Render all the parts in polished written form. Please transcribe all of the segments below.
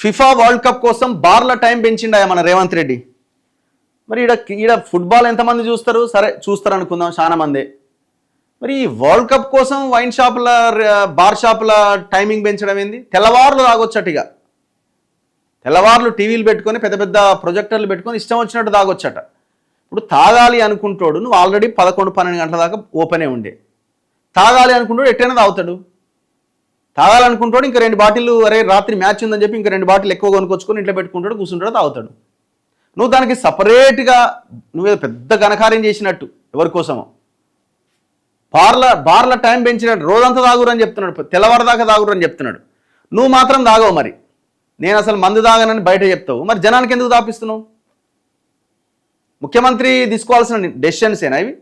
FIFA world cup కోసం బార్ల time పెంచిండాయా మన రేవంత్ రెడ్డి. మరి ఈడ ఫుట్బాల్ ఎంతమంది చూస్తారు? సరే చూస్తారు అనుకుందాం, చాలా మంది. మరి ఈ వరల్డ్ కప్ కోసం వైన్ షాపుల బార్ షాపుల టైమింగ్ పెంచడం ఏంది? తెల్లవారులు తాగొచ్చట. ఇక తెల్లవారులు టీవీలు పెట్టుకొని పెద్ద పెద్ద ప్రొజెక్టర్లు పెట్టుకొని ఇష్టం వచ్చినట్టు తాగొచ్చట. ఇప్పుడు తాగాలి అనుకుంటాడు, నువ్వు ఆల్రెడీ 11-12 గంటల దాకా ఓపెనే ఉండే. తాగాలి అనుకుంటాడు, ఎట్టైనా తాగుతాడు. తాగాలనుకుంటాడు, ఇంకా 2 బాటిల్, అరే రాత్రి మ్యాచ్ ఉందని చెప్పి ఇంకా 2 బాటిల్ ఎక్కువ కొనుక్కొచ్చుకొని ఇంట్లో పెట్టుకుంటాడు, కూర్చుంటాడు, తాగుతాడు. నువ్వు దానికి సపరేట్గా నువ్వేదో పెద్ద ఘనకార్యం చేసినట్టు ఎవరి కోసమో బార్ల టైం పెంచినట్టు రోజంతా తాగురని చెప్తున్నాడు, తెల్లవారుదాకా తాగురని చెప్తున్నాడు. నువ్వు మాత్రం తాగవు. మరి నేను అసలు మందు తాగనని బయట చెప్తావు, మరి జనానికి ఎందుకు తాపిస్తున్నావు? ముఖ్యమంత్రి తీసుకోవాల్సిన డెసిషన్స్ ఏనా ఇవి?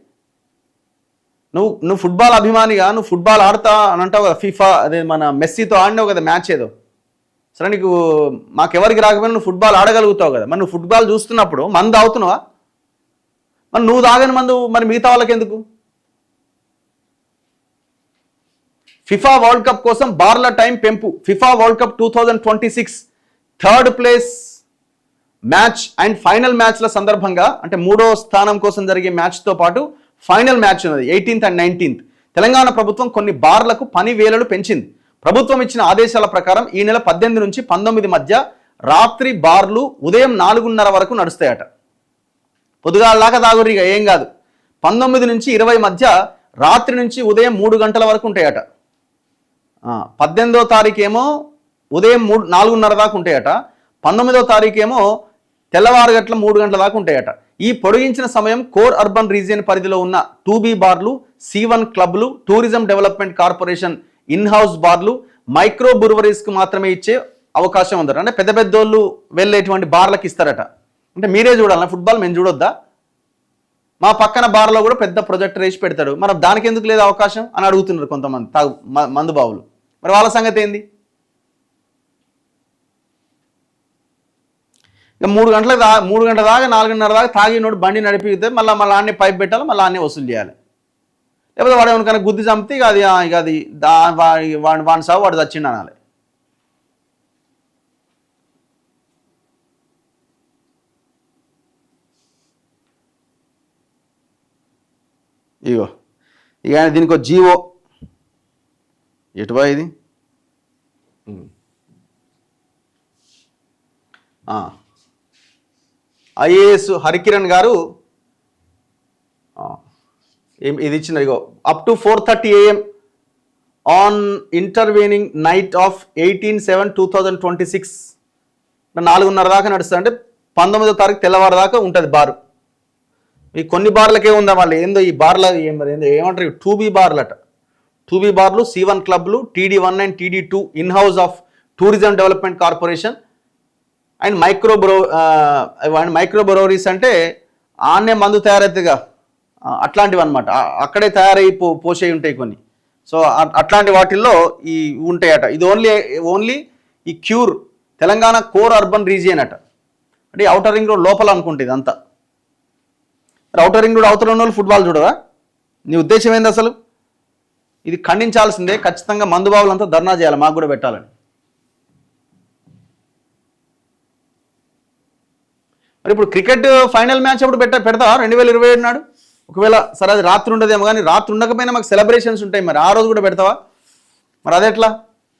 నువ్వు ఫుట్బాల్ అభిమానిగా నువ్వు ఫుట్బాల్ ఆడతా అని అంటావు కదా, ఫీఫా అదే మన మెస్సీతో ఆడినావు కదా మ్యాచ్ ఏదో. సరే నీకు మాకెవరికి రాకపోయినా నువ్వు ఫుట్బాల్ ఆడగలుగుతావు కదా, మరి నువ్వు ఫుట్బాల్ చూస్తున్నప్పుడు మందు తాగుతున్నావా? మరి నువ్వు తాగని మందు మరి మిగతా వాళ్ళకి ఎందుకు? ఫిఫా వరల్డ్ కప్ కోసం బార్ల టైం పెంపు. FIFA world cup 2026 third place match and final మ్యాచ్ల సందర్భంగా, అంటే 3వ స్థానం కోసం జరిగే మ్యాచ్తో పాటు ఫైనల్ మ్యాచ్ ఉన్నది 18th and 19th. తెలంగాణ ప్రభుత్వం కొన్ని బార్లకు పని వేళలు పెంచింది. ప్రభుత్వం ఇచ్చిన ఆదేశాల ప్రకారం ఈ నెల 18 నుంచి 19 మధ్య రాత్రి బార్లు ఉదయం 4:30 వరకు నడుస్తాయట. పొద్దుగాళ్ళలాగా తాగురిగా ఏం కాదు. 19 నుంచి 20 మధ్య రాత్రి నుంచి ఉదయం 3 గంటల వరకు ఉంటాయట. 18వ తారీఖేమో ఉదయం 4:30 దాకా ఉంటాయట. 19వ తారీఖేమో తెల్లవారు గంటల 3 గంటల దాకా ఉంటాయట. ఈ పొడిగించిన సమయం కోర్ అర్బన్ రీజియన్ పరిధిలో ఉన్న 2B బార్లు, C1 క్లబ్లు, టూరిజం డెవలప్మెంట్ కార్పొరేషన్ ఇన్హౌస్ బార్లు, మైక్రో బ్రూవరీస్కి మాత్రమే ఇచ్చే అవకాశం ఉందట. అంటే పెద్ద పెద్దోళ్ళు వెళ్ళేటువంటి బార్లకు ఇస్తారట. అంటే మీరే చూడాలన్నా ఫుట్బాల్, మేము చూడొద్దా? మా పక్కన బార్లో కూడా పెద్ద ప్రొజెక్టర్ వేసి పెడతాడు, మరి దానికి ఎందుకు లేదు అవకాశం అని అడుగుతున్నారు కొంతమంది మందు బావులు. మరి వాళ్ళ సంగతి ఏంది? ఇక 3 గంటల దాకా 4:30 దాకా తాగినోడు బండి నడిపితే మళ్ళీ ఆన్నే పైప్ పెట్టాలి, మళ్ళీ ఆన్నే వసూలు చేయాలి. లేకపోతే వాడు ఎవరికైనా గుద్ది చంపితే ఇక అది వాడి సాగు వాడు చచ్చిండు అనాలి. ఇగో ఇక దీనికి ఒక జీవో ఎటువా ఇది ఐఏఎస్ హరికిరణ్ గారు ఇది ఇచ్చిన ఇగో up to 4:30 AM on intervening night of 18/7/2026 4:30 దాకా నడుస్తుంది. అంటే 19వ తారీఖు తెల్లవారు దాకా ఉంటుంది బారు. ఈ కొన్ని బార్లకే ఉందా వాళ్ళు ఏందో ఈ బార్ల ఏమంటారు 2B బార్లట. 2B బార్లు, C1 క్లబ్లు, TD1 and TD2 in-house of tourism development corporation and micro breweries అంటే ఆన్నే మందు తయారైతుందిగా అట్లాంటివి అనమాట. అక్కడే తయారై పోసే ఉంటాయి కొన్ని. సో అట్లాంటి వాటిల్లో ఈ ఉంటాయట. ఇది ఓన్లీ ఈ cure Telangana core urban region అట. అంటే ఔటర్ రింగ్ రోడ్ లోపల అనుకుంటే ఇదంతా. ఔటర్ రింగ్ రోడ్ అవతల ఉన్న వాళ్ళు ఫుట్బాల్ చూడరా? నీ ఉద్దేశం ఏంది అసలు? ఇది ఖండించాల్సిందే. ఖచ్చితంగా మందుబాబులంతా ధర్నా చేయాలి, మాకు కూడా పెట్టాలని. మరి ఇప్పుడు క్రికెట్ ఫైనల్ మ్యాచ్ అప్పుడు పెడతావా 2027 నాడు? ఒకవేళ సరే అది రాత్రి ఉండదేమో, కానీ రాత్రి ఉండకపోయినా మాకు సెలబ్రేషన్స్ ఉంటాయి, మరి ఆ రోజు కూడా పెడతావా? మరి అదెట్లా?